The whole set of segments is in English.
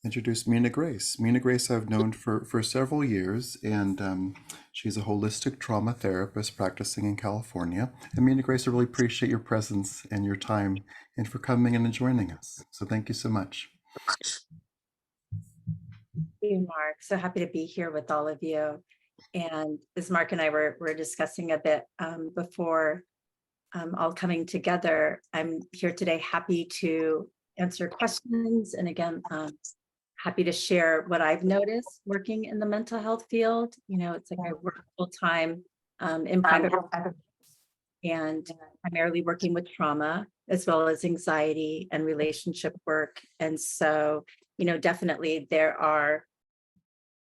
introduce Minagrace. Minagrace I've known for several years, and she's a holistic trauma therapist practicing in California. And Minagrace, I really appreciate your presence and your time and for coming in and joining us. So thank you so much. Thank you, Mark. So happy to be here with all of you. And as Mark and I were discussing a bit before all coming together, I'm here today happy to answer questions. And again, happy to share what I've noticed working in the mental health field. You know, it's like I work full time in private and primarily working with trauma as well as anxiety and relationship work. And so, you know, definitely there are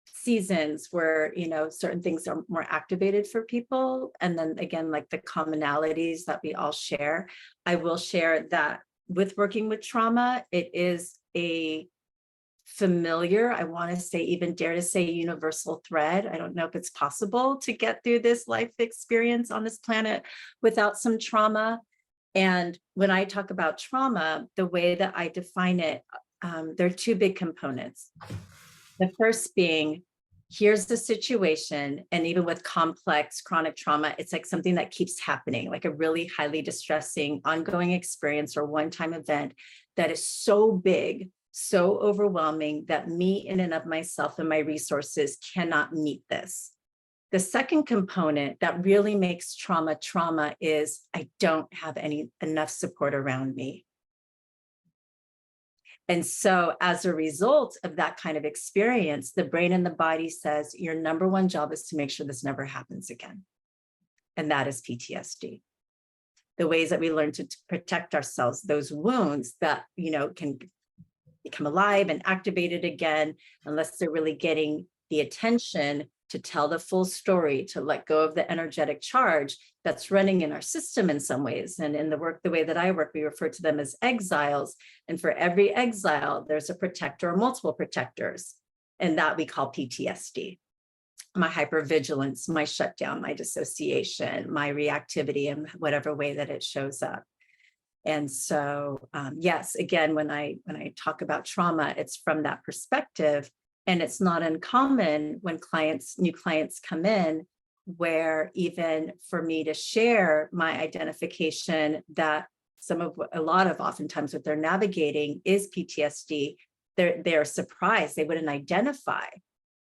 seasons where, you know, certain things are more activated for people. And then again, like the commonalities that we all share. I will share that with working with trauma, it is a familiar, I want to say, even dare to say universal thread. I don't know if it's possible to get through this life experience on this planet without some trauma. And when I talk about trauma, the way that I define it, there are two big components. The first being, here's the situation, and even with complex chronic trauma, it's like something that keeps happening, like a really highly distressing ongoing experience or one-time event that is so big, so overwhelming that me in and of myself and my resources cannot meet this. The second component that really makes trauma trauma is I don't have enough support around me. And so as a result of that kind of experience, the brain and the body says your number one job is to make sure this never happens again. And that is PTSD. The ways that we learn to protect ourselves, those wounds that, you know, can become alive and activated again, unless they're really getting the attention to tell the full story, to let go of the energetic charge that's running in our system in some ways. And in the work, the way that I work, we refer to them as exiles. And for every exile, there's a protector or multiple protectors. And that we call PTSD. My hypervigilance, my shutdown, my dissociation, my reactivity in whatever way that it shows up. And so, yes, again, when I talk about trauma, it's from that perspective. And it's not uncommon when new clients come in, where even for me to share my identification that a lot of oftentimes what they're navigating is PTSD, they're surprised. They wouldn't identify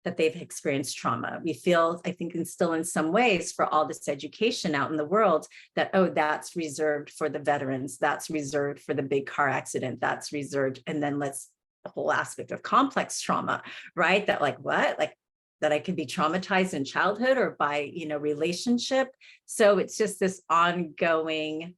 that they've experienced trauma. We feel, I think, and still in some ways, for all this education out in the world, that, oh, that's reserved for the veterans, that's reserved for the big car accident, that's reserved, and then the whole aspect of complex trauma, right? That like, what? Like that I could be traumatized in childhood or by, you know, relationship. So it's just this ongoing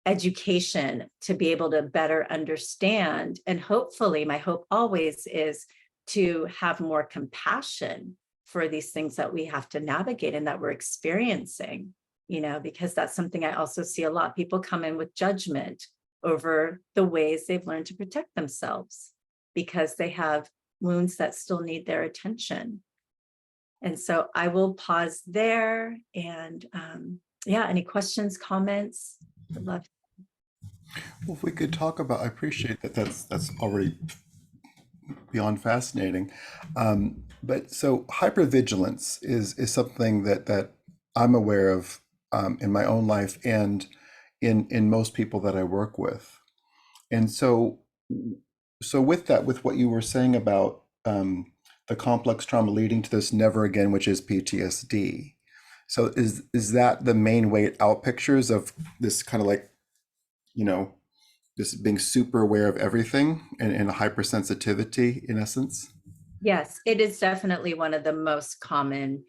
education to be able to better understand. And hopefully, my hope always is to have more compassion for these things that we have to navigate and that we're experiencing, you know, because that's something I also see a lot. People come in with judgment over the ways they've learned to protect themselves because they have wounds that still need their attention. And so I will pause there. And yeah, any questions, comments? I'd love. Well, if we could talk about, I appreciate that that's already beyond fascinating. But so hypervigilance is something that I'm aware of in my own life and in most people that I work with. And so with that, with what you were saying about the complex trauma leading to this never again, which is PTSD. So is that the main way it outpictures of this kind of like, you know, this being super aware of everything and a hypersensitivity in essence? Yes, it is definitely one of the most common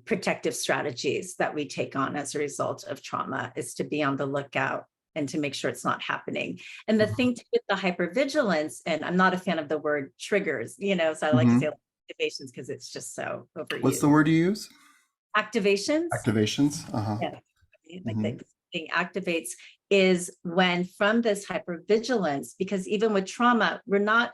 protective strategies that we take on as a result of trauma, is to be on the lookout and to make sure it's not happening. And the thing with the hypervigilance, and I'm not a fan of the word triggers, you know, so I like to say activations because it's just so overused. What's the word you use? Activations. Activations. Yeah. Like the thing activates is when from this hypervigilance, because even with trauma, we're not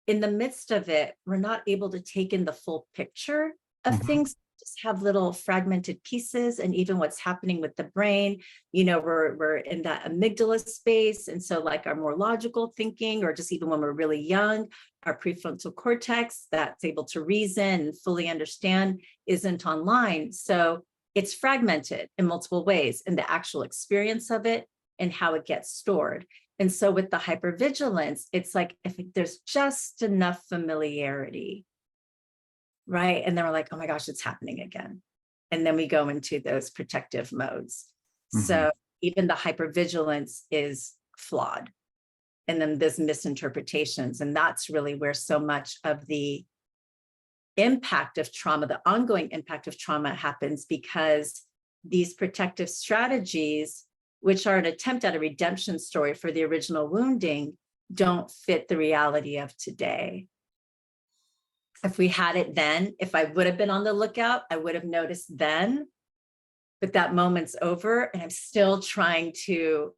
in the midst of it, we're not able to take in the full picture of things just have little fragmented pieces, and even what's happening with the brain, we're in that amygdala space. And so like our more logical thinking, or just even when we're really young, our prefrontal cortex that's able to reason and fully understand isn't online. So it's fragmented in multiple ways in the actual experience of it and how it gets stored. And so with the hypervigilance, it's like if there's just enough familiarity, right? And then we're like, oh my gosh, it's happening again. And then we go into those protective modes. So even the hypervigilance is flawed. And then there's misinterpretations. And that's really where so much of the impact of trauma, the ongoing impact of trauma happens, because these protective strategies, which are an attempt at a redemption story for the original wounding, don't fit the reality of today. If we had it then, if I would have been on the lookout, I would have noticed then, but that moment's over and I'm still trying to,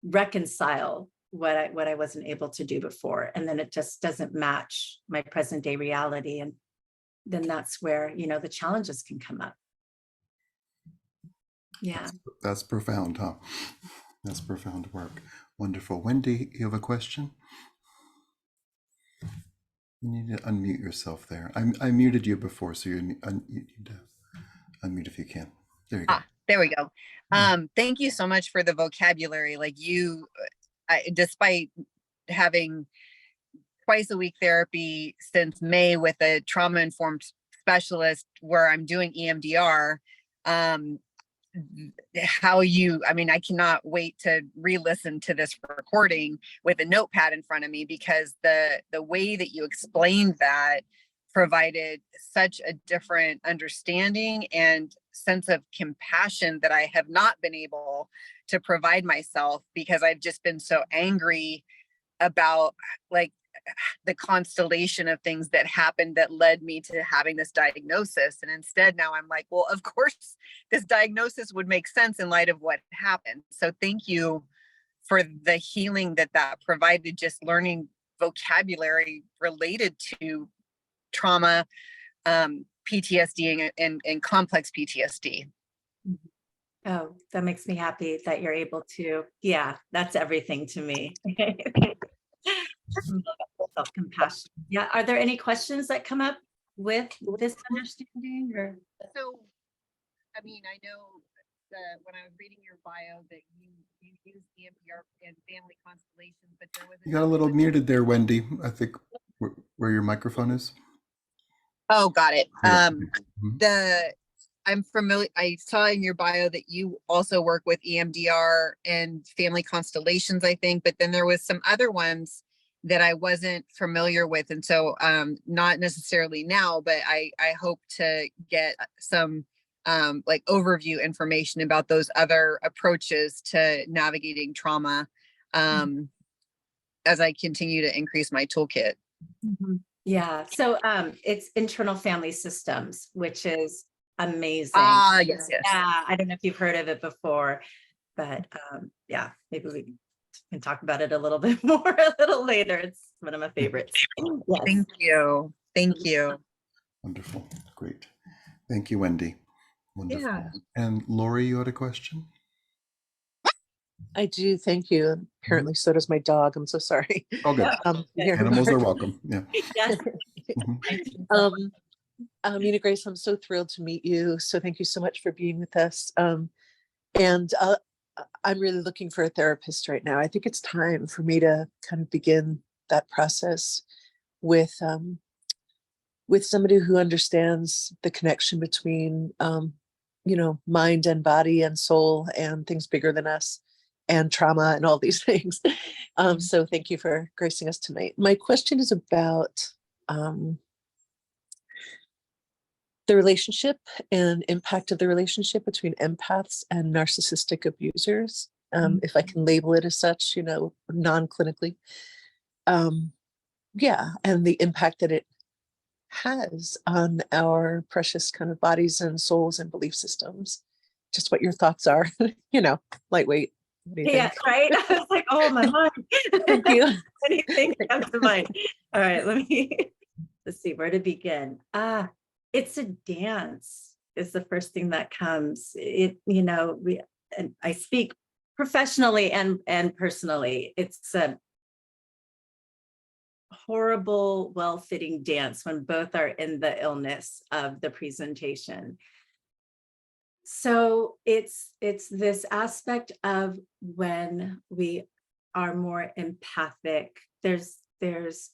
reconcile what I wasn't able to do before. And then it just doesn't match my present day reality. And then that's where, the challenges can come up. Yeah. That's profound, huh? That's profound work. Wonderful. Wendy, you have a question? You need to unmute yourself there. I muted you before, so you need to unmute if you can. There you go. There we go. Thank you so much for the vocabulary. Like despite having twice a week therapy since May with a trauma-informed specialist where I'm doing EMDR, I cannot wait to re-listen to this recording with a notepad in front of me, because the way that you explained that provided such a different understanding and sense of compassion that I have not been able to provide myself, because I've just been so angry about like the constellation of things that happened that led me to having this diagnosis. And instead now I'm like, well, of course this diagnosis would make sense in light of what happened. So thank you for the healing that provided, just learning vocabulary related to trauma, PTSD and complex PTSD. Oh, that makes me happy that you're able to. Yeah, that's everything to me. Self-compassion. Yeah. Are there any questions that come up with this understanding? Or so, I know when I was reading your bio that you use EMDR and family constellations, but there was you got a little muted there, Wendy. I think where your microphone is. Oh, got it. I'm familiar. I saw in your bio that you also work with EMDR and family constellations, I think, but then there was some other ones that I wasn't familiar with. And so not necessarily now, but I hope to get some like overview information about those other approaches to navigating trauma as I continue to increase my toolkit. Yeah. So it's internal family systems, which is amazing. Yes. Yeah. I don't know if you've heard of it before, but yeah, maybe we can talk about it a little bit more a little later. It's one of my favorites. Yes. Thank you. Wonderful. Great. Thank you, Wendy. Wonderful. Yeah. And Lori, you had a question? I do. Thank you. Apparently, so does my dog. I'm so sorry. Oh, good. Animals are welcome. Yeah. Yes. Minagrace, I'm so thrilled to meet you. So thank you so much for being with us. And I'm really looking for a therapist right now. I think it's time for me to kind of begin that process with somebody who understands the connection between, mind and body and soul and things bigger than us and trauma and all these things. So thank you for gracing us tonight. My question is about the relationship and impact of the relationship between empaths and narcissistic abusers, if I can label it as such, non-clinically. And the impact that it has on our precious kind of bodies and souls and belief systems. Just what your thoughts are, lightweight. Yeah, right. I was like, oh my mind. Thank you. Anything comes to mind. All right, let's see where to begin. It's a dance is the first thing that comes. And I speak professionally and personally. It's a horrible, well-fitting dance when both are in the illness of the presentation. So it's this aspect of when we are more empathic, there's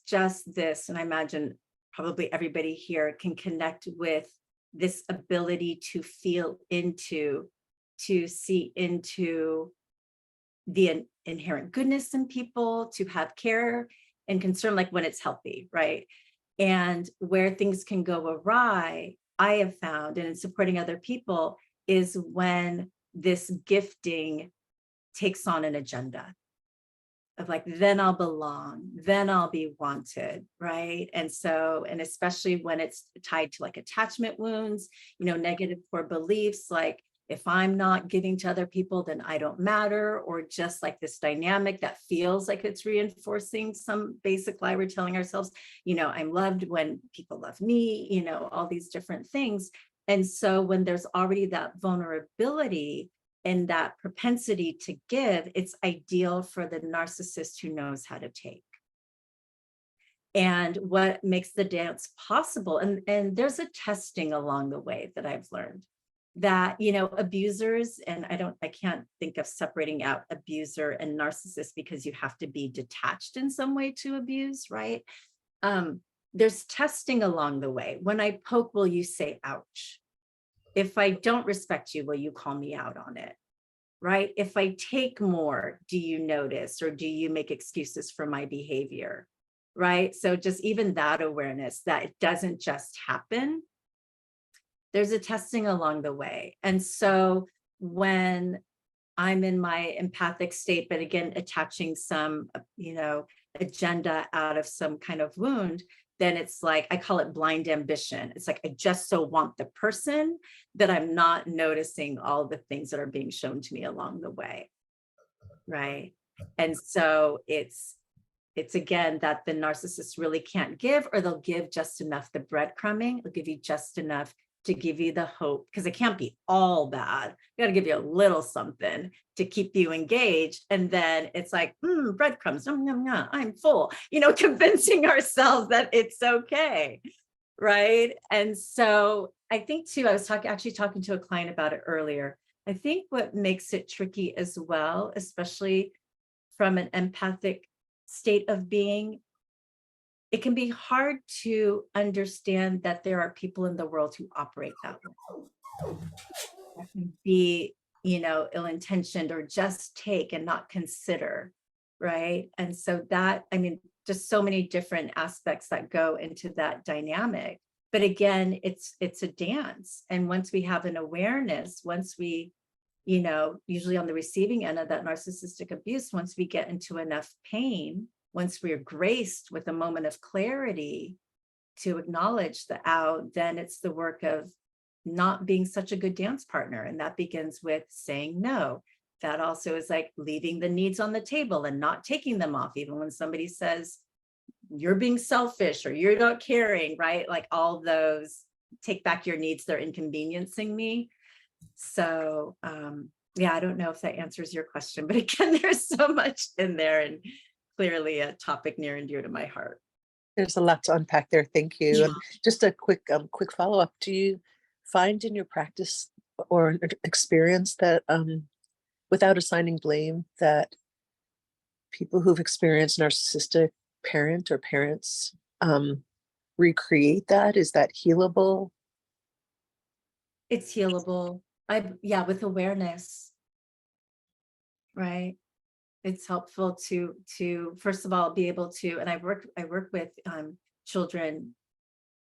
just this, and I imagine probably everybody here can connect with this ability to feel into, to see into the inherent goodness in people, to have care and concern, like when it's healthy, right? And where things can go awry, I have found, and in supporting other people, is when this gifting takes on an agenda of like, then I'll belong, then I'll be wanted, right? And so, and especially when it's tied to like attachment wounds, negative core beliefs, like if I'm not giving to other people, then I don't matter, or just like this dynamic that feels like it's reinforcing some basic lie we're telling ourselves, I'm loved when people love me, all these different things. And so when there's already that vulnerability and that propensity to give, it's ideal for the narcissist who knows how to take. And what makes the dance possible, and there's a testing along the way that I've learned that, abusers, and I can't think of separating out abuser and narcissist because you have to be detached in some way to abuse, right? There's testing along the way. When I poke, will you say, ouch? If I don't respect you, will you call me out on it? Right? If I take more, do you notice, or do you make excuses for my behavior? Right? So just even that awareness that it doesn't just happen, there's a testing along the way. And so when I'm in my empathic state, but again, attaching some, agenda out of some kind of wound, then it's like, I call it blind ambition. It's like, I just so want the person that I'm not noticing all the things that are being shown to me along the way. Right. And so it's again, that the narcissist really can't give, or they'll give just enough, the breadcrumbing, they'll give you just enough to give you the hope, because it can't be all bad. You got to give you a little something to keep you engaged. And then it's like, breadcrumbs, yum, yum, yum, I'm full, convincing ourselves that it's okay. Right. And so I think too, I was actually talking to a client about it earlier. I think what makes it tricky as well, especially from an empathic state of being, it can be hard to understand that there are people in the world who operate that way. That can be, ill-intentioned, or just take and not consider, right? And so that, just so many different aspects that go into that dynamic. But again, it's a dance. And once we have an awareness, once we, usually on the receiving end of that narcissistic abuse, once we get into enough pain, once we're graced with a moment of clarity to acknowledge the out, then it's the work of not being such a good dance partner. And that begins with saying no. That also is like leaving the needs on the table and not taking them off, even when somebody says, you're being selfish or you're not caring, right? Like all those, take back your needs, they're inconveniencing me. So yeah, I don't know if that answers your question, but again, there's so much in there, and clearly a topic near and dear to my heart. There's a lot to unpack there. Thank you. Yeah. And just a quick follow-up. Do you find in your practice or experience that without assigning blame, that people who've experienced narcissistic parent or parents recreate that? Is that healable? It's healable. With awareness, right? It's helpful to first of all be able to, and I work with children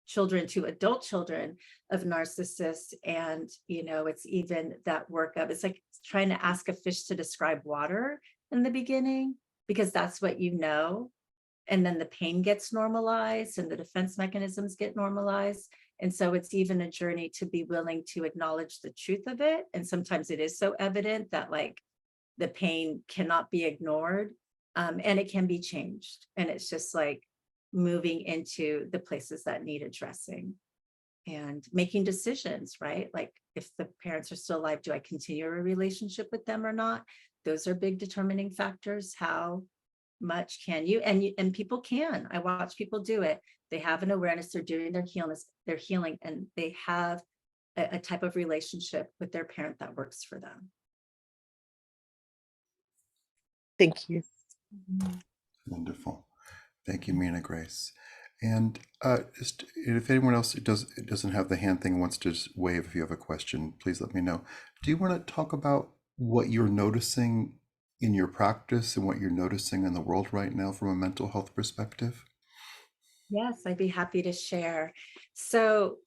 to adult children of narcissists, and it's even that work of, it's like trying to ask a fish to describe water in the beginning, because that's what and then the pain gets normalized and the defense mechanisms get normalized. And so it's even a journey to be willing to acknowledge the truth of it. And sometimes it is so evident that like the pain cannot be ignored, and it can be changed. And it's just like moving into the places that need addressing. and making decisions, right? Like if the parents are still alive, do I continue a relationship with them or not? Those are big determining factors. How much can you, and people can, I watch people do it. They have an awareness, they're doing their healing, and they have a type of relationship with their parent that works for them. Thank you. Wonderful. Thank you, Minagrace. And just if anyone else doesn't have the hand thing, wants to just wave if you have a question, please let me know. Do you want to talk about what you're noticing in your practice and what you're noticing in the world right now from a mental health perspective? Yes, I'd be happy to share. So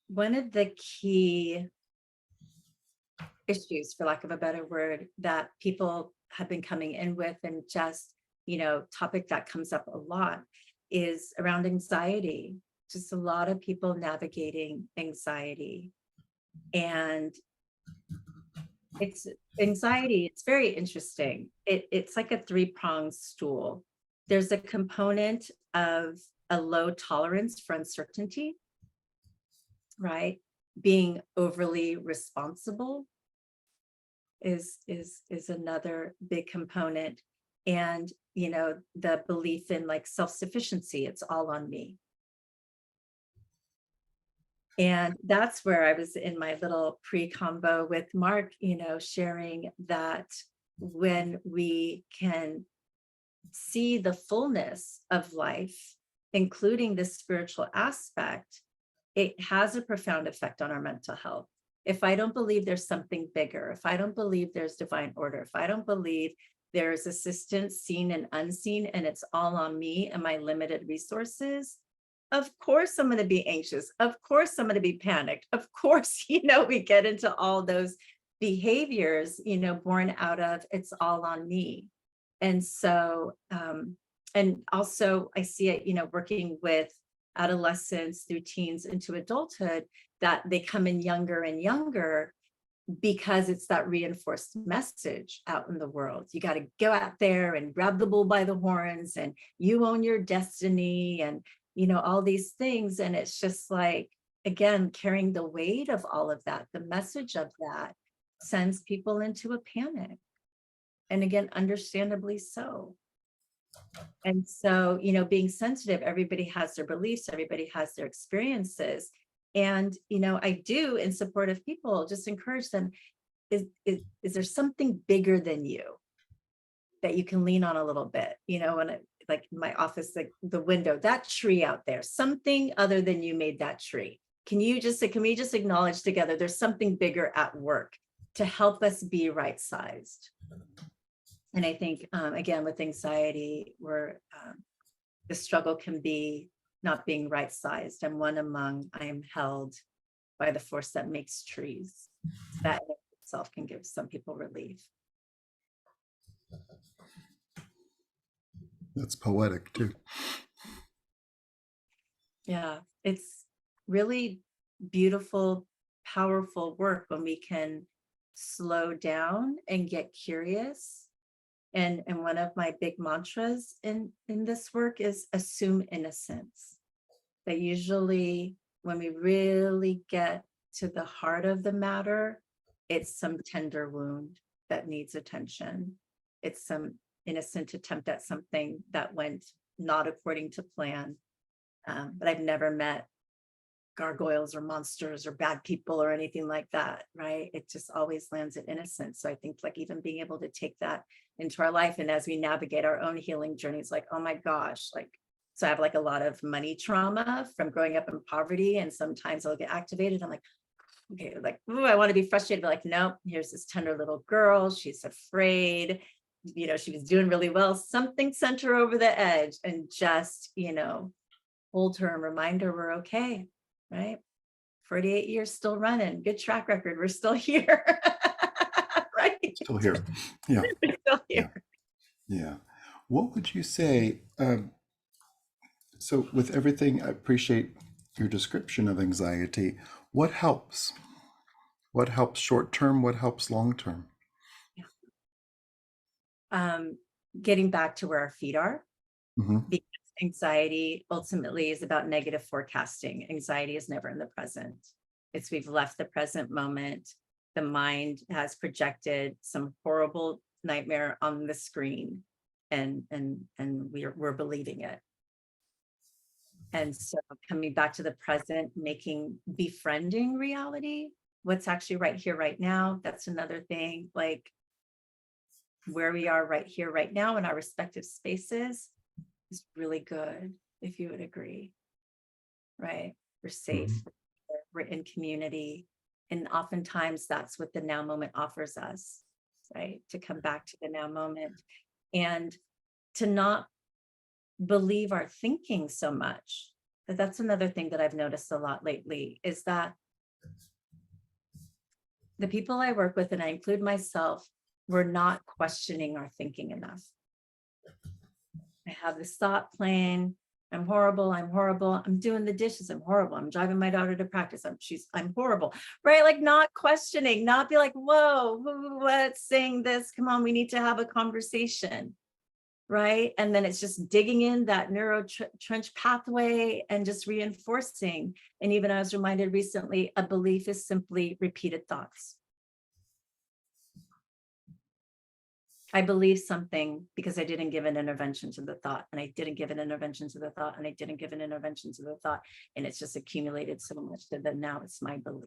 one of the key issues, for lack of a better word, that people have been coming in with, and just, topic that comes up a lot, is around anxiety. Just a lot of people navigating anxiety. And it's anxiety, it's very interesting. It's like a three-pronged stool. There's a component of a low tolerance for uncertainty, right? Being overly responsible is another big component. And the belief in like self-sufficiency, it's all on me. And that's where I was in my little pre-combo with Mark, sharing that when we can see the fullness of life, including the spiritual aspect, it has a profound effect on our mental health. If I don't believe there's something bigger, if I don't believe there's divine order, if I don't believe there's assistance seen and unseen, and it's all on me and my limited resources, of course I'm going to be anxious. Of course I'm going to be panicked. Of course, we get into all those behaviors, born out of it's all on me. And so, and also I see it, working with adolescents through teens into adulthood, that they come in younger and younger because it's that reinforced message out in the world. You got to go out there and grab the bull by the horns, and you own your destiny, and all these things. And it's just like, again, carrying the weight of all of that, the message of that sends people into a panic. And again, understandably so. And so, being sensitive, everybody has their beliefs, everybody has their experiences. And, I do, in support of people, just encourage them, is there something bigger than you that you can lean on a little bit? When like in my office, like the window, that tree out there, something other than you made that tree. Can we just acknowledge together there's something bigger at work to help us be right-sized? And I think, again, with anxiety, where the struggle can be not being right-sized. I'm one among, I am held by the force that makes trees. That in itself can give some people relief. That's poetic too. Yeah, it's really beautiful, powerful work when we can slow down and get curious. And one of my big mantras in this work is assume innocence. That usually when we really get to the heart of the matter, it's some tender wound that needs attention. It's some innocent attempt at something that went not according to plan. But I've never met gargoyles or monsters or bad people or anything like that, right? It just always lands at innocence. So I think like even being able to take that into our life, and as we navigate our own healing journeys, like, oh my gosh, like, so I have like a lot of money trauma from growing up in poverty, and sometimes I'll get activated. I'm like, okay, like, ooh, I want to be frustrated, but like, nope, here's this tender little girl. She's afraid, she was doing really well. Something sent her over the edge, and just, hold her and remind her we're okay, right? 48 years still running, good track record. We're still here, right? Still here. Yeah. We're still here. Yeah. What would you say? So with everything, I appreciate your description of anxiety. What helps? What helps short term? What helps long term? Getting back to where our feet are, Mm-hmm. because Anxiety ultimately is about negative forecasting. Anxiety is never in the present. It's we've left the present moment. The mind has projected some horrible nightmare on the screen, and we're believing it. And so coming back to the present, befriending reality, what's actually right here, right now. That's another thing, like where we are right here, right now in our respective spaces is really good, if you would agree, right? We're safe, we're in community. And oftentimes that's what the now moment offers us, right? To come back to the now moment and to not believe our thinking so much. That's another thing that I've noticed a lot lately, is that the people I work with, and I include myself, we're not questioning our thinking enough. I have this thought playing, I'm horrible, I'm doing the dishes, I'm horrible, I'm driving my daughter to practice, I'm horrible, right? Like not questioning, not be like, whoa, what's saying this? Come on, we need to have a conversation, right? And then it's just digging in that neuro trench pathway and just reinforcing. And even I was reminded recently, a belief is simply repeated thoughts. I believe something because I didn't give an intervention to the thought, and I didn't give an intervention to the thought, and I didn't give an intervention to the thought. And it's just accumulated so much that then now it's my belief.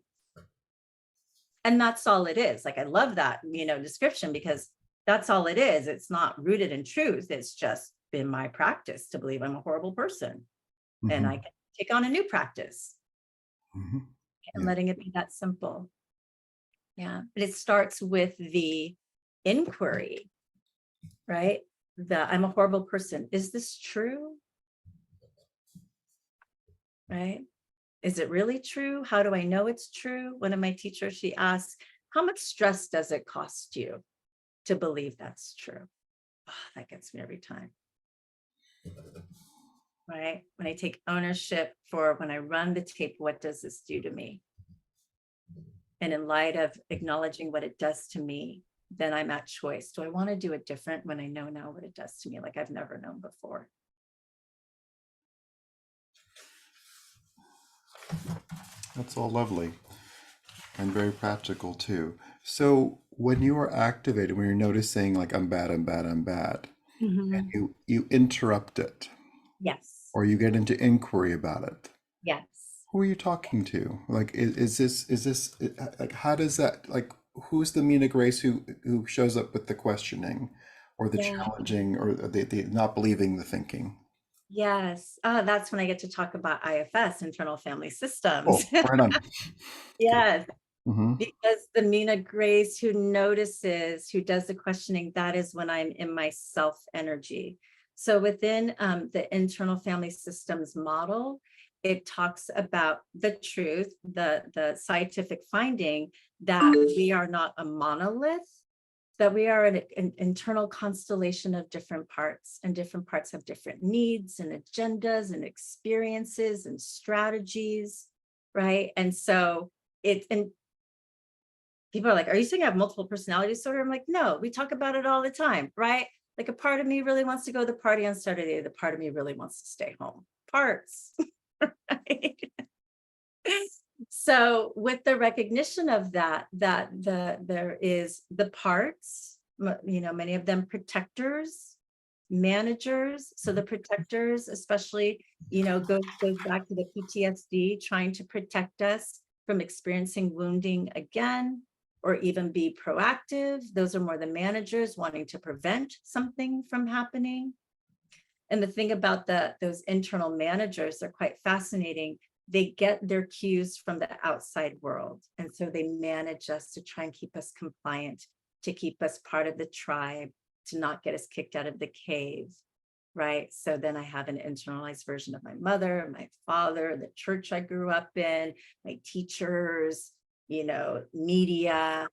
And that's all it is. Like, I love that, description, because that's all it is. It's not rooted in truth. It's just been my practice to believe I'm a horrible person. And I can take on a new practice. And letting it be that simple. Yeah. But it starts with the inquiry, right? I'm a horrible person. Is this true? Right? Is it really true? How do I know it's true? One of my teachers, she asks, how much stress does it cost you to believe that's true? Oh, that gets me every time. Right? When I take ownership for when I run the tape, what does this do to me? And in light of acknowledging what it does to me, then I'm at choice. Do I want to do it different when I know now what it does to me, like I've never known before? That's all lovely and very practical too. So when you are activated, when you're noticing like I'm bad, and you interrupt it, Yes. or you get into inquiry about it, Yes. who are you talking to? Like, is this like, how does that, like, who's the Minagrace who shows up with the questioning or the Yeah. challenging or the not believing the thinking? Yes. That's when I get to talk about IFS, internal family systems. Oh, right on. Yes. Mm-hmm. Because the Minagrace who notices, who does the questioning, that is when I'm in my self energy. So within the internal family systems model, it talks about the truth, the scientific finding that we are not a monolith, that we are an internal constellation of different parts, and different parts have different needs and agendas and experiences and strategies, right? And so and people are like, are you saying I have multiple personality disorder? I'm like, no, we talk about it all the time, right? Like, a part of me really wants to go to the party on Saturday. The part of me really wants to stay home. Parts, right? So with the recognition of that there is the parts, many of them protectors, managers. So the protectors, especially, goes back to the PTSD, trying to protect us from experiencing wounding again, or even be proactive. Those are more the managers, wanting to prevent something from happening. And the thing about those internal managers, they're quite fascinating. They get their cues from the outside world. And so they manage us to try and keep us compliant, to keep us part of the tribe, to not get us kicked out of the cave, right? So then I have an internalized version of my mother, my father, the church I grew up in, my teachers, media,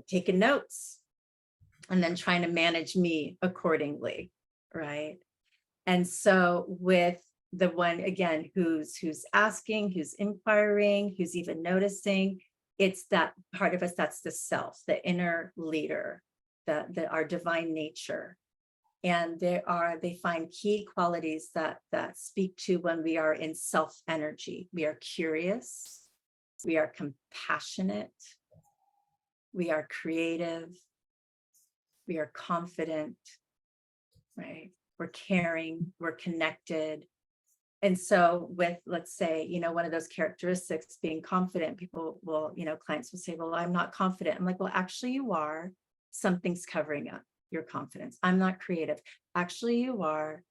taking notes, and then trying to manage me accordingly, right? And so with the one, again, who's asking, who's inquiring, who's even noticing, it's that part of us, that's the self, the inner leader, our divine nature. And they find key qualities that speak to when we are in self energy. We are curious, we are compassionate, we are creative, we are confident, right? We're caring, we're connected. And so with, let's say, one of those characteristics being confident, people will, clients will say, well, I'm not confident. I'm like, well, actually you are. Something's covering up your confidence. I'm not creative. Actually you are.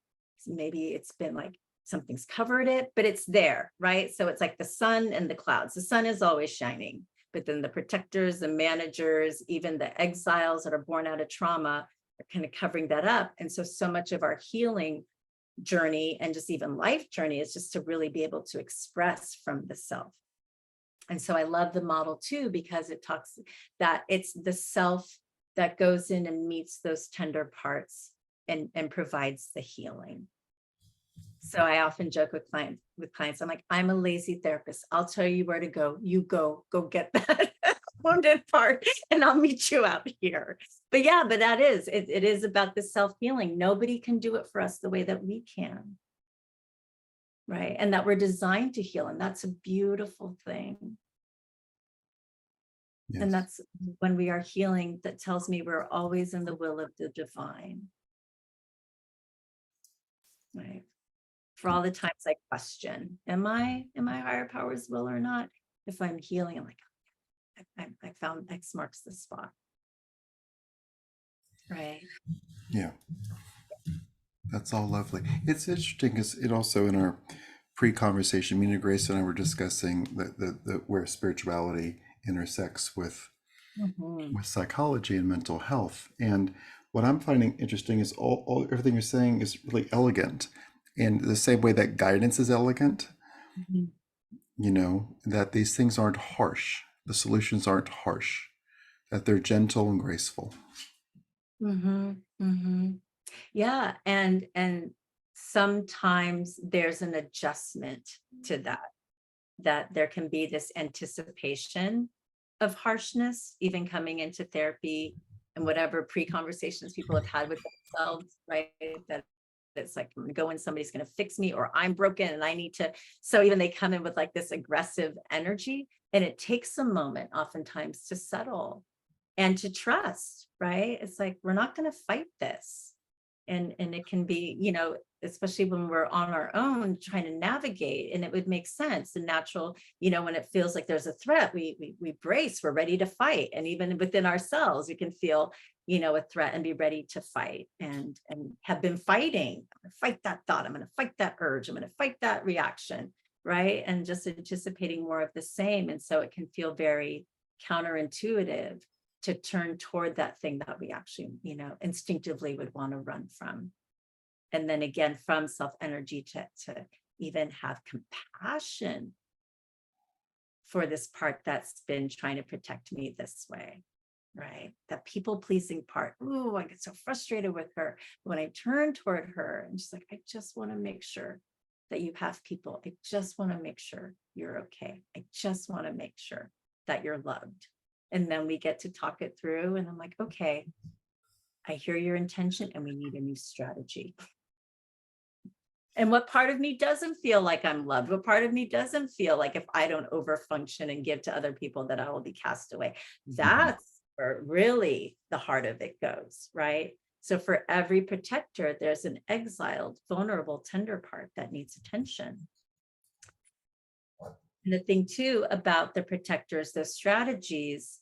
Maybe it's been like something's covered it, but it's there, right? So it's like the sun and the clouds. The sun is always shining, but then the protectors, the managers, even the exiles that are born out of trauma are kind of covering that up. And so much of our healing journey and just even life journey is just to really be able to express from the self. And so I love the model too, because it talks that it's the self that goes in and meets those tender parts and provides the healing. So I often joke with clients, I'm like, I'm a lazy therapist. I'll tell you where to go. You go get that wounded part and I'll meet you out here. But yeah, but that is, it is about the self-healing. Nobody can do it for us the way that we can. Right. And that we're designed to heal. And that's a beautiful thing. Yes. And that's when we are healing, that tells me we're always in the will of the divine. Right. For all the times I question, am I higher power's will or not? If I'm healing, I'm like, I found X marks the spot. Right. Yeah. That's all lovely. It's interesting because it also, in our pre-conversation, Minagrace and I were discussing the where spirituality intersects with psychology and mental health. And what I'm finding interesting is everything you're saying is really elegant, in the same way that guidance is elegant. That these things aren't harsh. The solutions aren't harsh. That they're gentle and graceful. Yeah, and sometimes there's an adjustment to that there can be this anticipation of harshness, even coming into therapy and whatever pre-conversations people have had with themselves, right? That it's like, I'm gonna go in, somebody's gonna fix me, or I'm broken and I need to. So even they come in with like this aggressive energy, and it takes a moment oftentimes to settle and to trust, right? It's like, we're not going to fight this. And it can be, especially when we're on our own trying to navigate, and it would make sense and natural, when it feels like there's a threat, we brace, we're ready to fight. And even within ourselves, we can feel, a threat and be ready to fight, and have been fighting. I'm going to fight that thought. I'm going to fight that urge. I'm going to fight that reaction, right? And just anticipating more of the same. And so it can feel very counterintuitive to turn toward that thing that we actually, instinctively would want to run from. And then again, from self energy to even have compassion for this part that's been trying to protect me this way, right? That people pleasing part. Ooh, I get so frustrated with her. When I turn toward her and she's like, I just want to make sure that you have people. I just want to make sure you're okay. I just want to make sure that you're loved. And then we get to talk it through, and I'm like, okay, I hear your intention and we need a new strategy. And what part of me doesn't feel like I'm loved? What part of me doesn't feel like if I don't overfunction and give to other people that I will be cast away? That's where really the heart of it goes, right? So for every protector, there's an exiled, vulnerable, tender part that needs attention. And the thing too about the protectors, the strategies,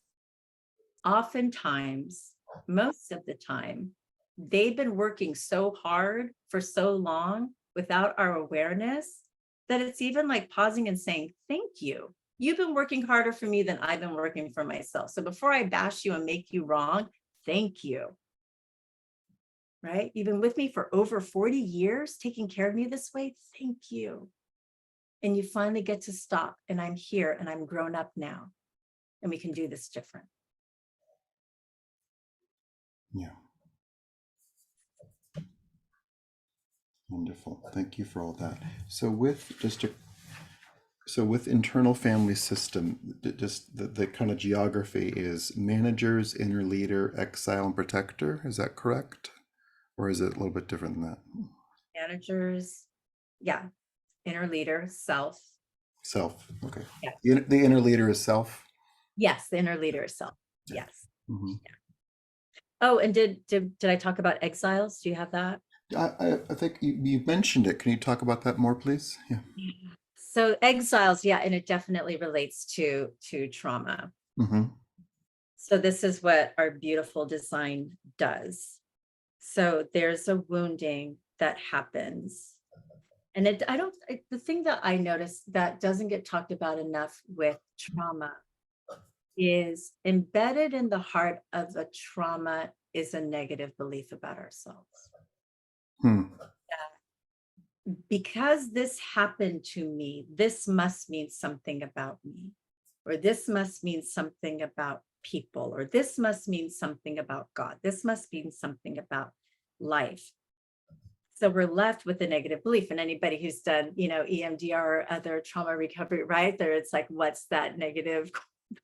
oftentimes, most of the time, they've been working so hard for so long without our awareness that it's even like pausing and saying, thank you. You've been working harder for me than I've been working for myself. So before I bash you and make you wrong, thank you. Right? You've been with me for over 40 years, taking care of me this way. Thank you. And you finally get to stop, and I'm here and I'm grown up now, and we can do this different. Yeah. Wonderful. Thank you for all that. So with internal family system, just the kind of geography is managers, inner leader, exile, and protector. Is that correct? Or is it a little bit different than that? Managers, yeah, inner leader, self. Self. Okay. Yeah. The inner leader is self. Yes, the inner leader is self. Yeah. Yes. Mhm. Oh, and did I talk about exiles? Do you have that? I think you mentioned it. Can you talk about that more, please? Yeah. So exiles, yeah, and it definitely relates to trauma. Mm-hmm. So this is what our beautiful design does. So there's a wounding that happens. And the thing that I noticed that doesn't get talked about enough with trauma is embedded in the heart of a trauma is a negative belief about ourselves. Hmm. Because this happened to me, this must mean something about me, or this must mean something about people, or this must mean something about God. This must mean something about life. So we're left with a negative belief. And anybody who's done, EMDR or other trauma recovery, right there, it's like, what's that negative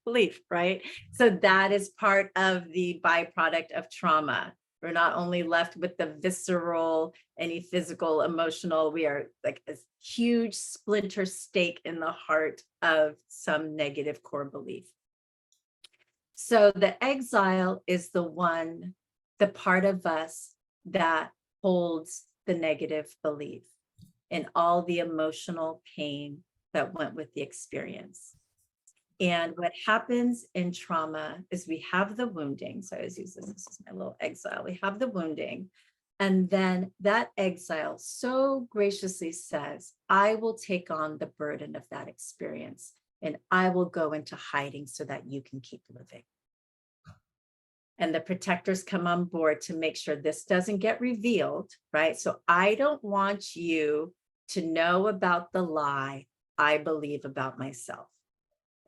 belief, right? So that is part of the byproduct of trauma. We're not only left with the visceral, any physical, emotional, we are like a huge splinter stake in the heart of some negative core belief. So the exile is the part of us that holds the negative belief and all the emotional pain that went with the experience. And what happens in trauma is we have the wounding. So I always use this is my little exile. We have the wounding. And then that exile so graciously says, I will take on the burden of that experience and I will go into hiding so that you can keep living. And the protectors come on board to make sure this doesn't get revealed, right? So I don't want you to know about the lie I believe about myself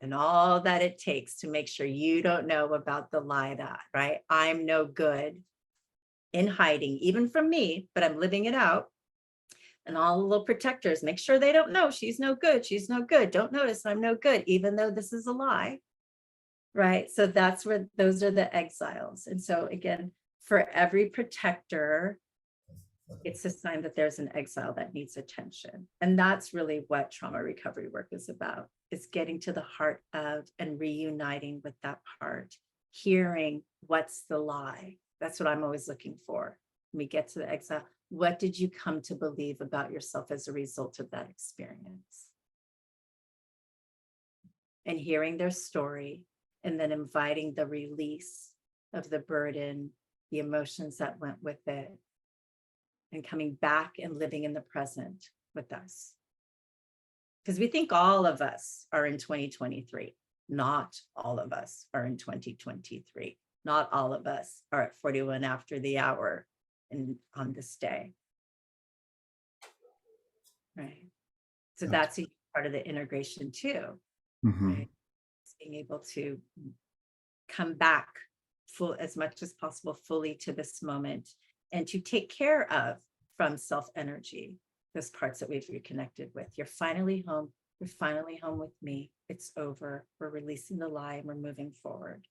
and all that it takes to make sure you don't know about the lie that, right? I'm no good in hiding, even from me, but I'm living it out. And all the little protectors make sure they don't know she's no good. She's no good. Don't notice I'm no good, even though this is a lie. Right. So that's where those are the exiles. And so again, for every protector, it's a sign that there's an exile that needs attention. And that's really what trauma recovery work is about, is getting to the heart of and reuniting with that part, hearing what's the lie. That's what I'm always looking for. When we get to the exile, what did you come to believe about yourself as a result of that experience? And hearing their story, and then inviting the release of the burden, the emotions that went with it, and coming back and living in the present with us. Because we think all of us are in 2023. Not all of us are in 2023. Not all of us are at 41 after the hour and on this day. Right. So that's a part of the integration too. Mm-hmm. Right. It's being able to come back full as much as possible fully to this moment and to take care of from self energy those parts that we've reconnected with. You're finally home. You're finally home with me. It's over. We're releasing the lie and we're moving forward.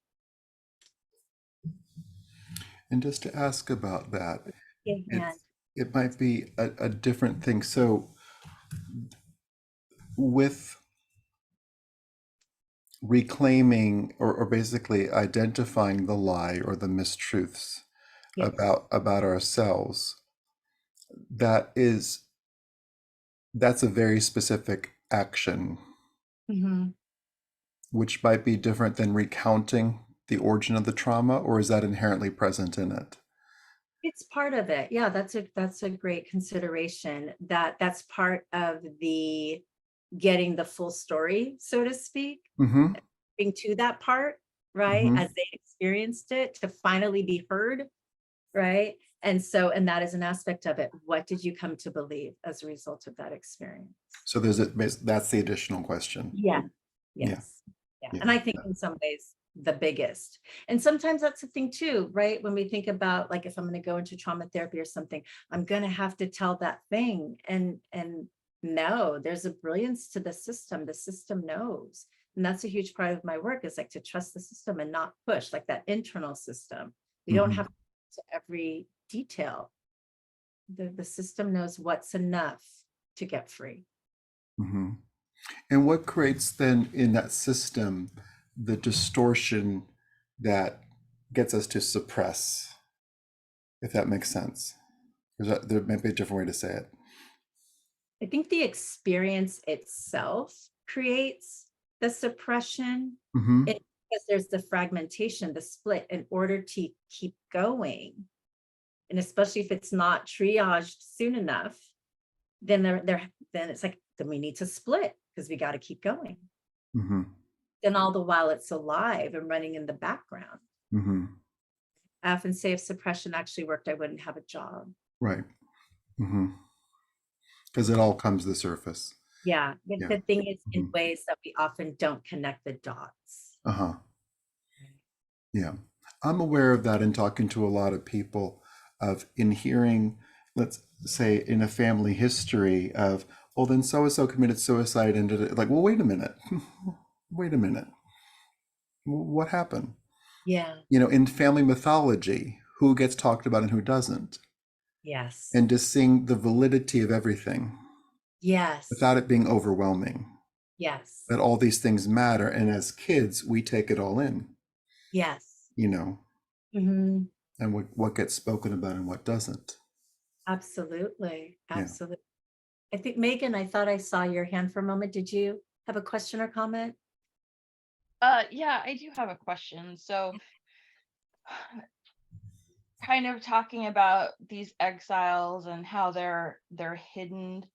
And just to ask about that, Yeah. it might be a different thing. So with reclaiming or basically identifying the lie or the mistruths Yes. about ourselves, that's a very specific action, Mm-hmm. which might be different than recounting the origin of the trauma, or is that inherently present in it? It's part of it. Yeah, that's a great consideration. That's part of the getting the full story, so to speak, Mm-hmm. being to that part, right? Mm-hmm. As they experienced it, to finally be heard, right? And that is an aspect of it. What did you come to believe as a result of that experience? So that's the additional question. Yeah. Yeah. Yes. Yeah. Yeah. And I think in some ways the biggest. And sometimes that's the thing too, right? When we think about like if I'm going to go into trauma therapy or something, I'm going to have to tell that thing. And no, there's a brilliance to the system. The system knows. And that's a huge part of my work, is like to trust the system and not push, like that internal system. We don't Mhm. have to every detail, The system knows what's enough to get free. Hmm. And what creates then in that system the distortion that gets us to suppress, if that makes sense? There may be a different way to say it. I think the experience itself creates the suppression, Hmm. because there's the fragmentation, the split in order to keep going. And especially if it's not triaged soon enough, then then it's like, then we need to split because we got to keep going. Hmm. Then all the while it's alive and running in the background. Hmm. I often say if suppression actually worked, I wouldn't have a job. Right. Hmm. Because it all comes to the surface. Yeah. But Yeah. the thing is, in Mhm. ways that we often don't connect the dots. Uh-huh. Yeah. I'm aware of that in talking to a lot of people, of in hearing, let's say in a family history of, well, then so-and-so committed suicide and like, well, wait a minute. Wait a minute. What happened? Yeah. In family mythology, who gets talked about and who doesn't? Yes. And just seeing the validity of everything Yes. without it being overwhelming. Yes. That all these things matter. And as kids, we take it all in, Yes. and what gets spoken about and what doesn't. Absolutely. Yeah. Absolutely. I think, Megan, I thought I saw your hand for a moment. Did you have a question or comment? Yeah, I do have a question. So, kind of talking about these exiles and how they're hidden,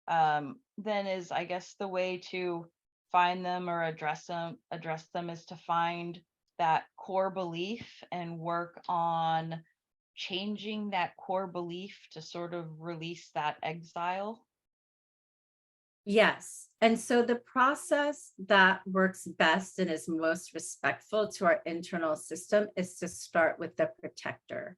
then is, I guess, the way to find them or address them is to find that core belief and work on changing that core belief to sort of release that exile. Yes. And so the process that works best and is most respectful to our internal system is to start with the protector,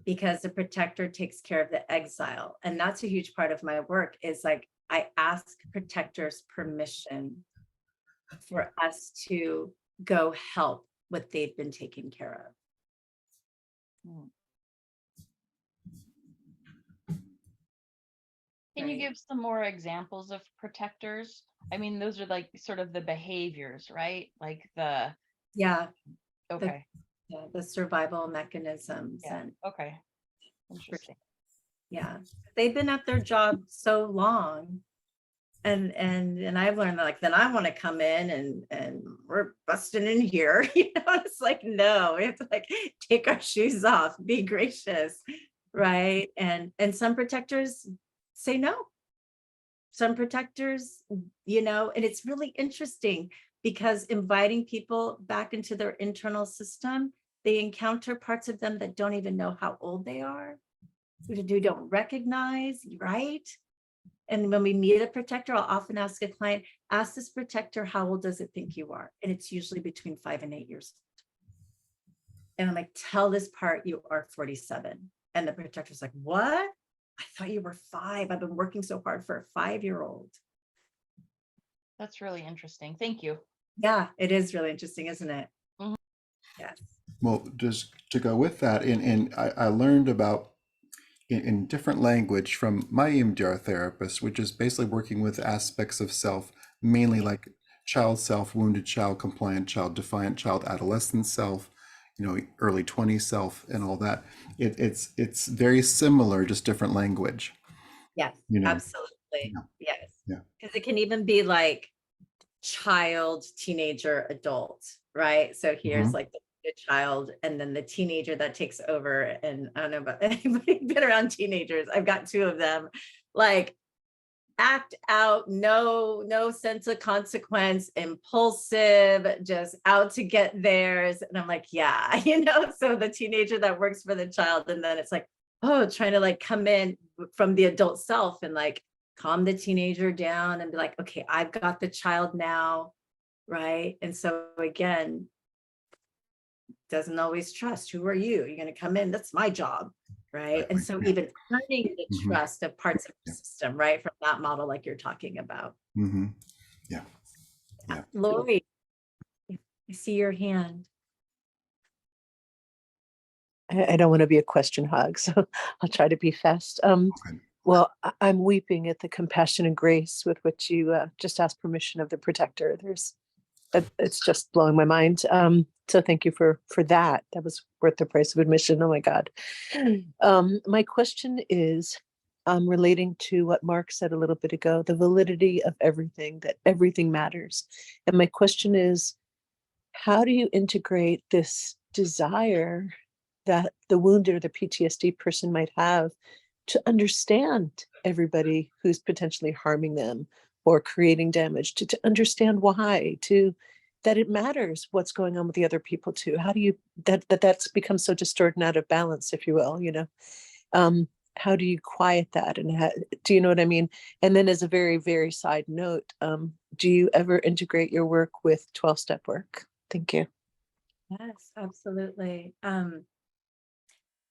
because the protector takes care of the exile. And that's a huge part of my work, is like, I ask protectors permission for us to go help what they've been taking care of. Hmm. Can you Right. give some more examples of protectors? I mean, those are like sort of the behaviors, right? Like Yeah, okay, the survival mechanisms. yeah, And okay, interesting. yeah, they've been at their job so long. And I've learned that, like, then I want to come in and we're busting in here. It's like, no, we have to like take our shoes off, be gracious, right? And some protectors say no. Some protectors, and it's really interesting, because inviting people back into their internal system, they encounter parts of them that don't even know how old they are, who don't recognize, right? And when we meet a protector, I'll often ask a client, ask this protector, how old does it think you are? And it's usually between 5 and 8 years old. And I'm like, tell this part you are 47. And the protector's like, what? I thought you were 5. I've been working so hard for a 5-year-old. That's really interesting. Thank you. Yeah, it is really interesting, isn't it? Mhm. Yes. Well, just to go with that, and I learned about in different language from my EMDR therapist, which is basically working with aspects of self, mainly like child self, wounded child, compliant child, defiant child, adolescent self, early 20s self, and all that. It's very similar, just different language. Yes, You know. absolutely. Yeah. Yes. Yeah. Because it can even be like child, teenager, adult, right? So here's Mhm. like the child, and then the teenager that takes over. And I don't know about anybody been around teenagers. I've got 2 of them, like act out, no sense of consequence, impulsive, just out to get theirs. And I'm like, yeah, so the teenager that works for the child, and then it's like, oh, trying to like come in from the adult self and like calm the teenager down and be like, okay, I've got the child now, right? And so again, doesn't always trust. Who are you? You're going to come in, that's my job, right? And so Yeah. even earning the Mhm. trust of parts of the Yeah. system, right, from that model like you're talking about. Hmm. Yeah. Yeah. Lori, I see your hand. I don't want to be a question hog, so I'll try to be fast. Okay. Well, I'm weeping at the compassion and grace with which you just asked permission of the protector. It's just blowing my mind. So thank you for that. That was worth the price of admission. Oh my God. My question is relating to what Mark said a little bit ago, the validity of everything, that everything matters. And my question is, how do you integrate this desire that the wounded or the PTSD person might have to understand everybody who's potentially harming them or creating damage, to understand why, that it matters what's going on with the other people too? How do you, that's become so distorted and out of balance, if you will, how do you quiet that? And do you know what I mean? And then as a very, very side note, do you ever integrate your work with 12-step work? Thank you. Yes, absolutely.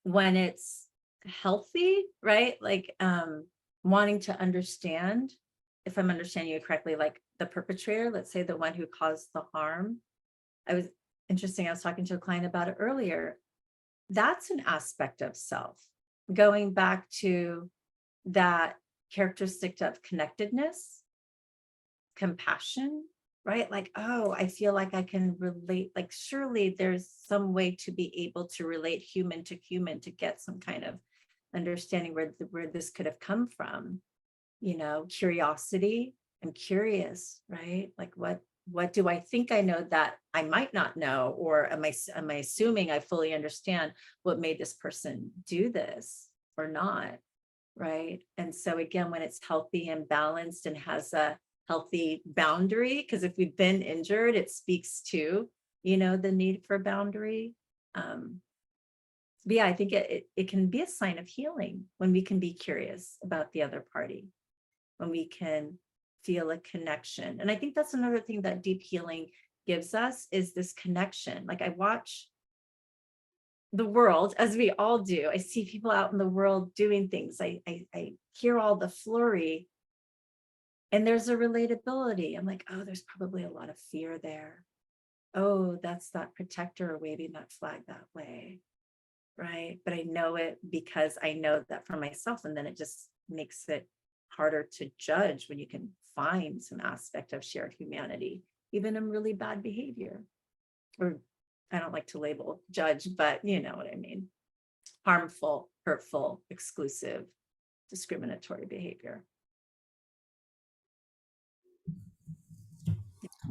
When it's healthy, right? Like wanting to understand, if I'm understanding you correctly, like the perpetrator, let's say the one who caused the harm. I was talking to a client about it earlier. That's an aspect of self. Going back to that characteristic of connectedness, compassion, right? Like, oh, I feel like I can relate. Like, surely there's some way to be able to relate human to human to get some kind of understanding where this could have come from. Curiosity. I'm curious, right? Like, what do I think I know that I might not know, or am I assuming I fully understand what made this person do this or not, right? And so again, when it's healthy and balanced and has a healthy boundary, because if we've been injured, it speaks to the need for boundary. But yeah, I think it can be a sign of healing when we can be curious about the other party, when we can feel a connection. And I think that's another thing that deep healing gives us, is this connection. Like, I watch the world, as we all do. I see people out in the world doing things. I hear all the flurry, and there's a relatability. I'm like, oh, there's probably a lot of fear there. Oh, that's that protector waving that flag that way, right? But I know it because I know that for myself, and then it just makes it harder to judge when you can find some aspect of shared humanity, even in really bad behavior. Or I don't like to label judge, but you know what I mean. Harmful, hurtful, exclusive, discriminatory behavior.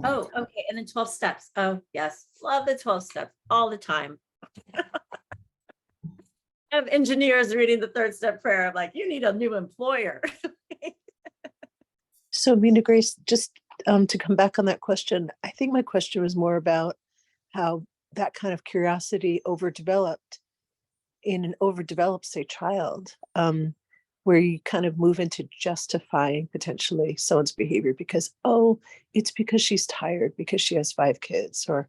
Oh, okay. And then 12 steps. Oh, yes. Love the 12 steps all the time. I have engineers reading the 3rd step prayer. I'm like, you need a new employer. So, Minagrace, just to come back on that question, I think my question was more about how that kind of curiosity overdeveloped in an overdeveloped, say, child, where you kind of move into justifying potentially someone's behavior because, oh, it's because she's tired because she has 5 kids, or,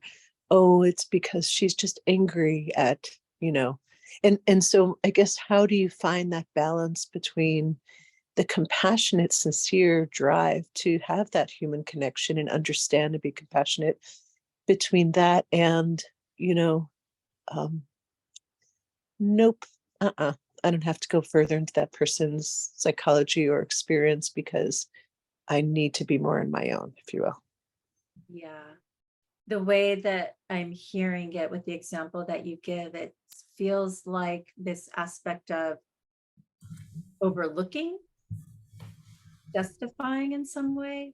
oh, it's because she's just angry at, and so I guess, how do you find that balance between the compassionate, sincere drive to have that human connection and understand and be compassionate, between that and, nope, I don't have to go further into that person's psychology or experience because I need to be more on my own, if you will. Yeah. The way that I'm hearing it with the example that you give, it feels like this aspect of overlooking, justifying in some way.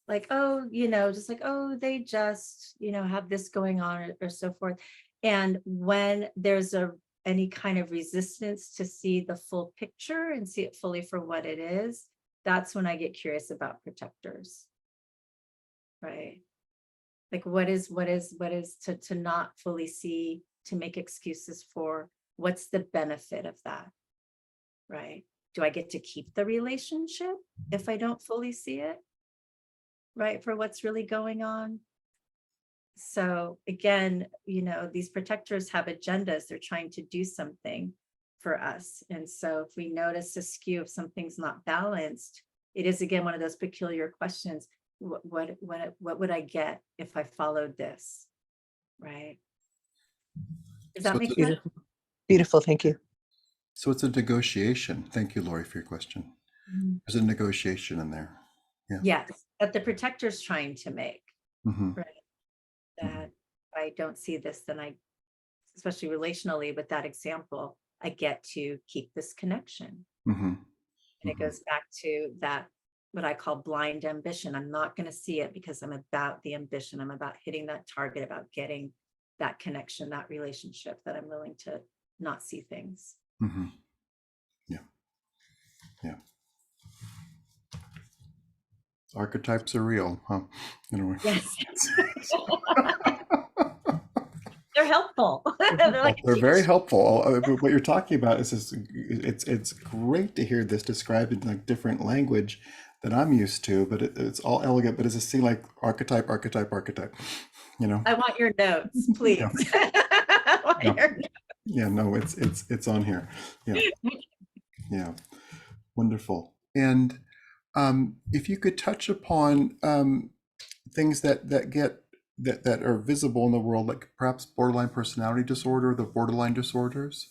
Like, oh, just like, oh, they just, have this going on, or so forth. And when there's any kind of resistance to see the full picture and see it fully for what it is, that's when I get curious about protectors. Right. Like, what is to not fully see, to make excuses for? What's the benefit of that? Right. Do I get to keep the relationship if I don't fully see it? Right, for what's really going on. So again, these protectors have agendas. They're trying to do something for us. And so if we notice a skew, if something's not balanced, it is again one of those peculiar questions. What would I get if I followed this? Right. Does that So make it's sense? Beautiful. Thank you. So it's a negotiation. Thank you, Lori, for your question. There's a negotiation in there. Yeah. Yes, that the protector's trying to make, Mm-hmm. right? That if I don't see this, then I, especially relationally with that example, I get to keep this connection. Mm-hmm. And it goes back to that, what I call blind ambition. I'm not going to see it because I'm about the ambition. I'm about hitting that target, about getting that connection, that relationship, that I'm willing to not see things. Mm-hmm. Yeah. Yeah. Archetypes are real, huh? Anyway. Yes. They're helpful. They're like, They're very helpful. What you're talking about is just, it's great to hear this described in like different language that I'm used to, but it's all elegant. But it's a see like archetype, you know. I want your notes, please. Yeah. I want Yeah. your notes. Yeah, no, it's on here. Yeah, yeah, wonderful. And if you could touch upon things that are visible in the world, like perhaps borderline personality disorder, the borderline disorders.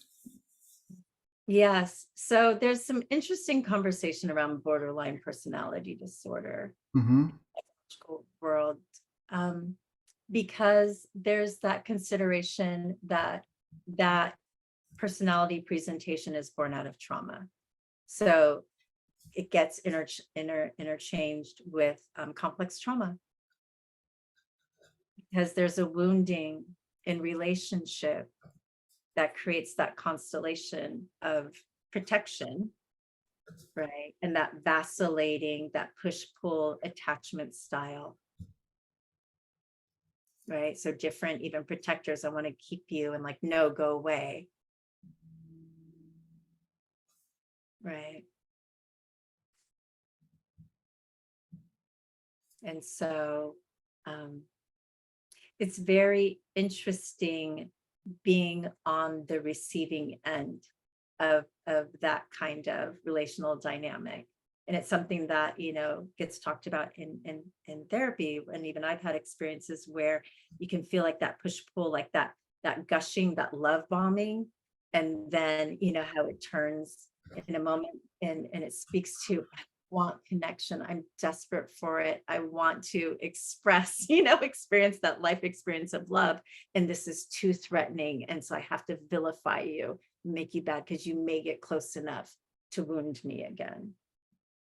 Yes. So there's some interesting conversation around borderline personality disorder Mm-hmm. world, because there's that consideration that that personality presentation is born out of trauma. So it gets interchanged with complex trauma, because there's a wounding in relationship that creates that constellation of protection, right? And that vacillating, that push-pull attachment style, right? So different, even protectors, I want to keep you, and like, no, go away, right? And so it's very interesting being on the receiving end of that kind of relational dynamic. And it's something that, you know, gets talked about in therapy. And even I've had experiences where you can feel like that push-pull, like that gushing, that love bombing. And then, you know, how it turns in a moment, and it speaks to, I want connection. I'm desperate for it. I want to express, you know, experience that life experience of love. And this is too threatening. And so I have to vilify you, make you bad, because you may get close enough to wound me again.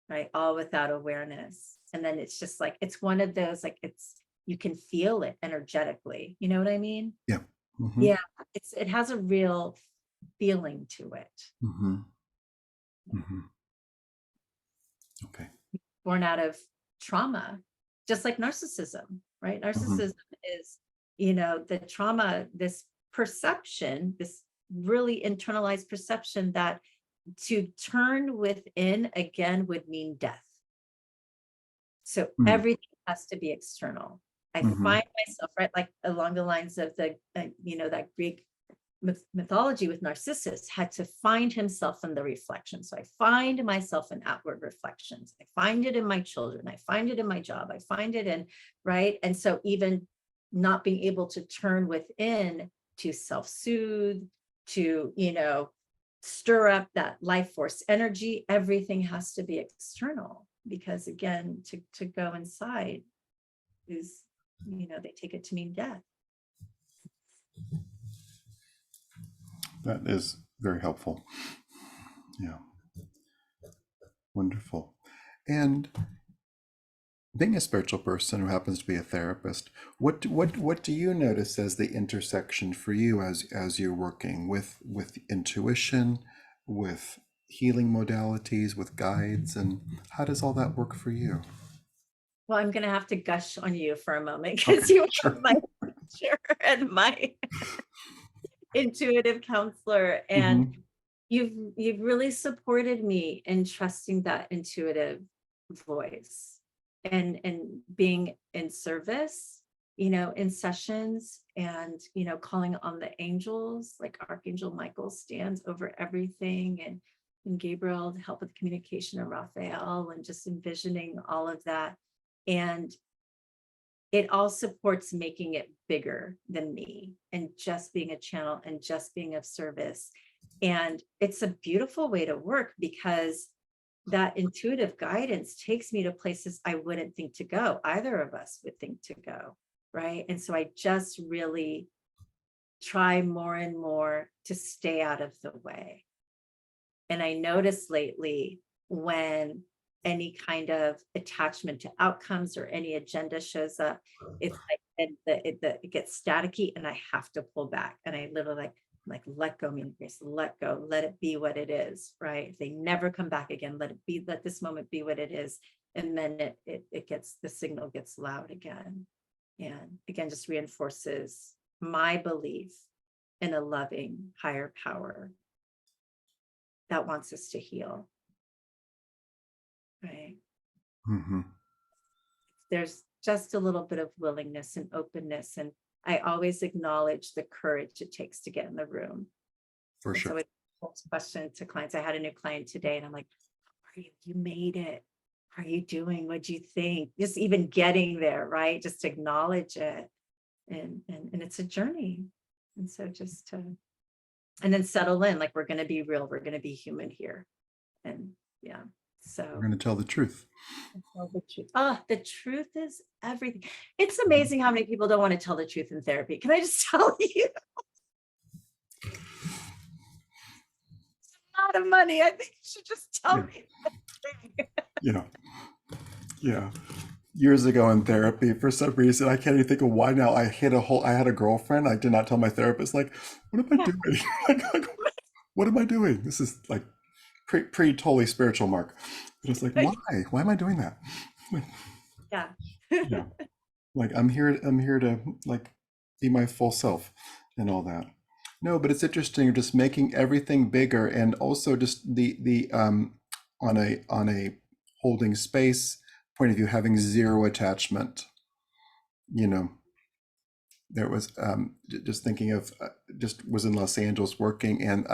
Right. All without awareness. And then it's just like, it's one of those, like, it's, you can feel it energetically. You know what I mean? Yeah. Mm-hmm. Yeah. It has a real feeling to it. Mm-hmm. Mm-hmm. Okay. Born out of trauma, just like narcissism, right? Narcissism is, you know, the trauma, this perception, this really internalized perception that to turn within again would mean death. So everything has to be external. I find myself, right, like along the lines of the, you know, that Greek mythology with Narcissus, had to find himself in the reflection. So I find myself in outward reflections. I find it in my children. I find it in my job. I find it in, right? And so even not being able to turn within to self-soothe, to, you know, stir up that life force energy, everything has to be external, because again, to go inside is, you know, they take it to mean death. That is very helpful. Yeah. Wonderful. And being a spiritual person who happens to be a therapist, what do you notice as the intersection for you as you're working with intuition, with healing modalities, with guides, and how does all that work for you? Well, I'm going to have to gush on you for a moment, because you are my teacher and my intuitive counselor, and you've really supported me in trusting that intuitive voice, and being in service, you know, in sessions, and, you know, calling on the angels, like Archangel Michael stands over everything, and Gabriel to help with communication, and Raphael, and just envisioning all of that. And it all supports making it bigger than me and just being a channel and just being of service. And it's a beautiful way to work because that intuitive guidance takes me to places I wouldn't think to go. Either of us would think to go, right? And so I just really try more and more to stay out of the way. And I noticed lately when any kind of attachment to outcomes or any agenda shows up, it's like it gets staticky and I have to pull back. And I literally like let go, Minagrace, let go, let it be what it is, right? If they never come back again, let it be, let this moment be what it is. And then it gets, the signal gets loud again. And again, just reinforces my belief in a loving higher power that wants us to heal. Right. Mm-hmm. There's just a little bit of willingness and openness. And I always acknowledge the courage it takes to get in the room. For And sure. so it's a question to clients. I had a new client today and I'm like, how are you? You made it. How are you doing? What'd you think? Just even getting there, right? Just acknowledge it. And it's a journey. And so just to, and then settle in, like, we're going to be real. We're going to be human here. And yeah, so. We're going to tell the truth. Tell the truth. Oh, the truth is everything. It's amazing how many people don't want to tell the truth in therapy. Can I just tell you? It's a lot of money. I think you should just tell me. Yeah. Yeah. Years ago in therapy, for some reason, I can't even think of why now. I had a girlfriend. I did not tell my therapist, like, what am I doing? Like, what am I doing? This is like pre totally spiritual Mark. But it's like, why? Why am I doing that? Yeah. Yeah. Like I'm here to like be my full self and all that. No, but it's interesting, just making everything bigger and also just the on a holding space point of view, having zero attachment. You know, there was just thinking of just was in Los Angeles working, and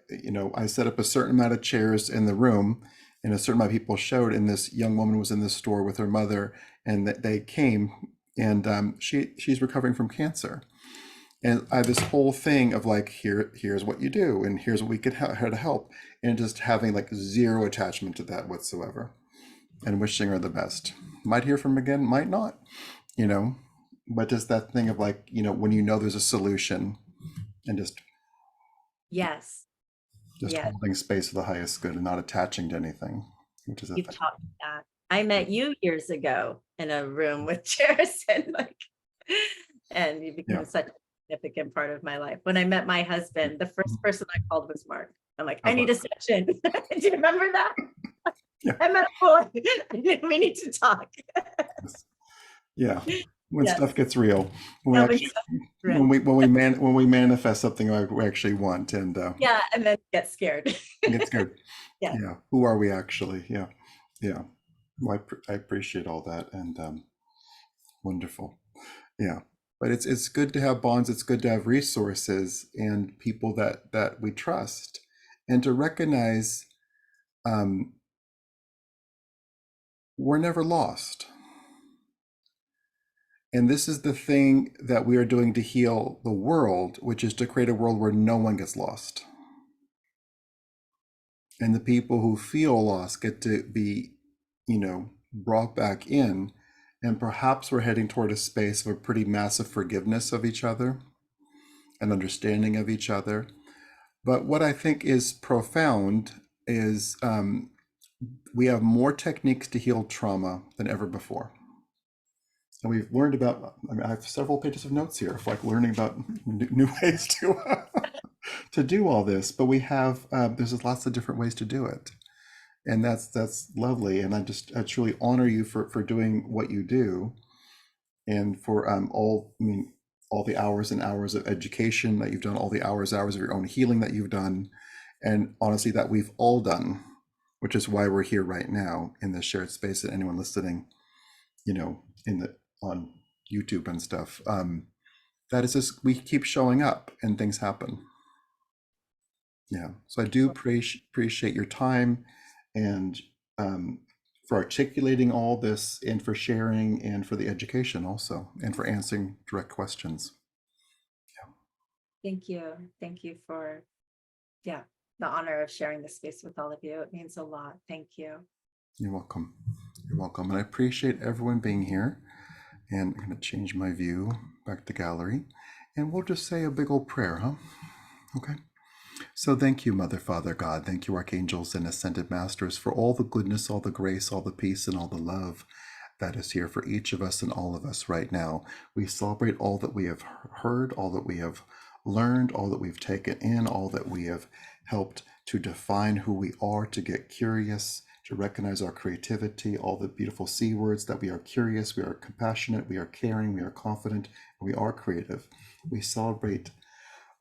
you know, I set up a certain amount of chairs in the room, and a certain amount of people showed, and this young woman was in the store with her mother, and that they came, and she's recovering from cancer. And I have this whole thing of like, here's what you do, and here's what we could how to help, and just having like zero attachment to that whatsoever, and wishing her the best. Might hear from again, might not, you know, but just that thing of like, you know, when you know there's a solution, and Yes. just Yeah. holding space for the highest good and not attaching to anything, which is a You've thing. taught me that. I met you years ago in a room with chairs and like, and you became Yeah. such a significant part of my life. When I met my husband, the first person I called was Mark. I'm like, I need a session. Do you remember that? Yeah. I met a boy. We need to talk. Yeah. When Yes. stuff gets real, when we Yeah, actually, right. when we manifest something like we actually want, and Yeah, and then get scared. get scared. Yeah. Yeah. Who are we actually? Yeah. Yeah. Well, I appreciate all that, and wonderful. Yeah. But it's good to have bonds. It's good to have resources and people that we trust, and to recognize we're never lost. And this is the thing that we are doing to heal the world, which is to create a world where no one gets lost. And the people who feel lost get to be, you know, brought back in. And perhaps we're heading toward a space of a pretty massive forgiveness of each other and understanding of each other. But what I think is profound is we have more techniques to heal trauma than ever before. And we've learned about, I mean, I have several pages of notes here of like learning about new ways to do all this, but we have, there's just lots of different ways to do it. And that's lovely. And I truly honor you for doing what you do, and for all the hours and hours of education that you've done, all the hours of your own healing that you've done, and honestly, that we've all done, which is why we're here right now in this shared space, that anyone listening, you know, on YouTube and stuff, that is just, we keep showing up and things happen. Yeah. So I do appreciate your time, and for articulating all this, and for sharing, and for the education also, and for answering direct questions. Thank you. Thank you for, yeah, the honor of sharing this space with all of you. It means a lot. Thank you. You're welcome. You're welcome. And I appreciate everyone being here. And I'm going to change my view back to gallery. And we'll just say a big old prayer, huh? Okay. So thank you, Mother, Father, God. Thank you, archangels and ascended masters, for all the goodness, all the grace, all the peace, and all the love that is here for each of us and all of us right now. We celebrate all that we have heard, all that we have learned, all that we've taken in, all that we have helped to define who we are, to get curious, to recognize our creativity, all the beautiful C words, that we are curious, we are compassionate, we are caring, we are confident, and we are creative. We celebrate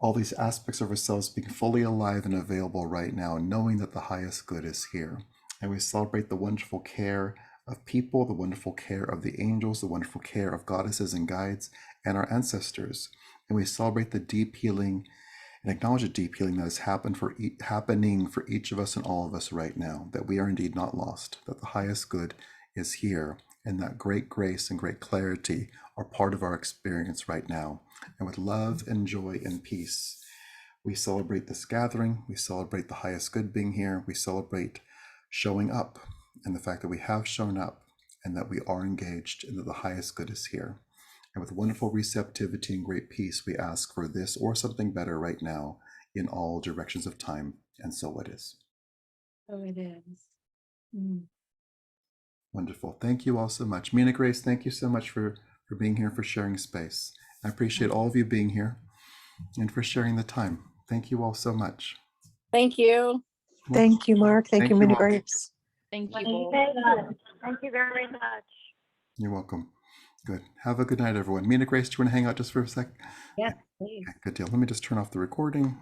all these aspects of ourselves being fully alive and available right now, knowing that the highest good is here. And we celebrate the wonderful care of people, the wonderful care of the angels, the wonderful care of goddesses and guides, and our ancestors. And we celebrate the deep healing and acknowledge the deep healing that is happening for each of us and all of us right now, that we are indeed not lost, that the highest good is here, and that great grace and great clarity are part of our experience right now. And with love and joy and peace, we celebrate this gathering, we celebrate the highest good being here, we celebrate showing up, and the fact that we have shown up, and that we are engaged, and that the highest good is here. And with wonderful receptivity and great peace, we ask for this or something better right now in all directions of time. And so it is. Oh, it is. Mm. Wonderful. Thank you all so much. Minagrace, thank you so much for being here, for sharing space. I appreciate all of you being here and for sharing the time. Thank you all so much. Thank you. Thank you, Mark. Thank you, all. Minagrace. Thank you Thank you both. very much. Thank you very much. You're welcome. Good. Have a good night, everyone. Minagrace, do you want to hang out just for a sec? Yes, please. Okay, good deal. Let me just turn off the recording.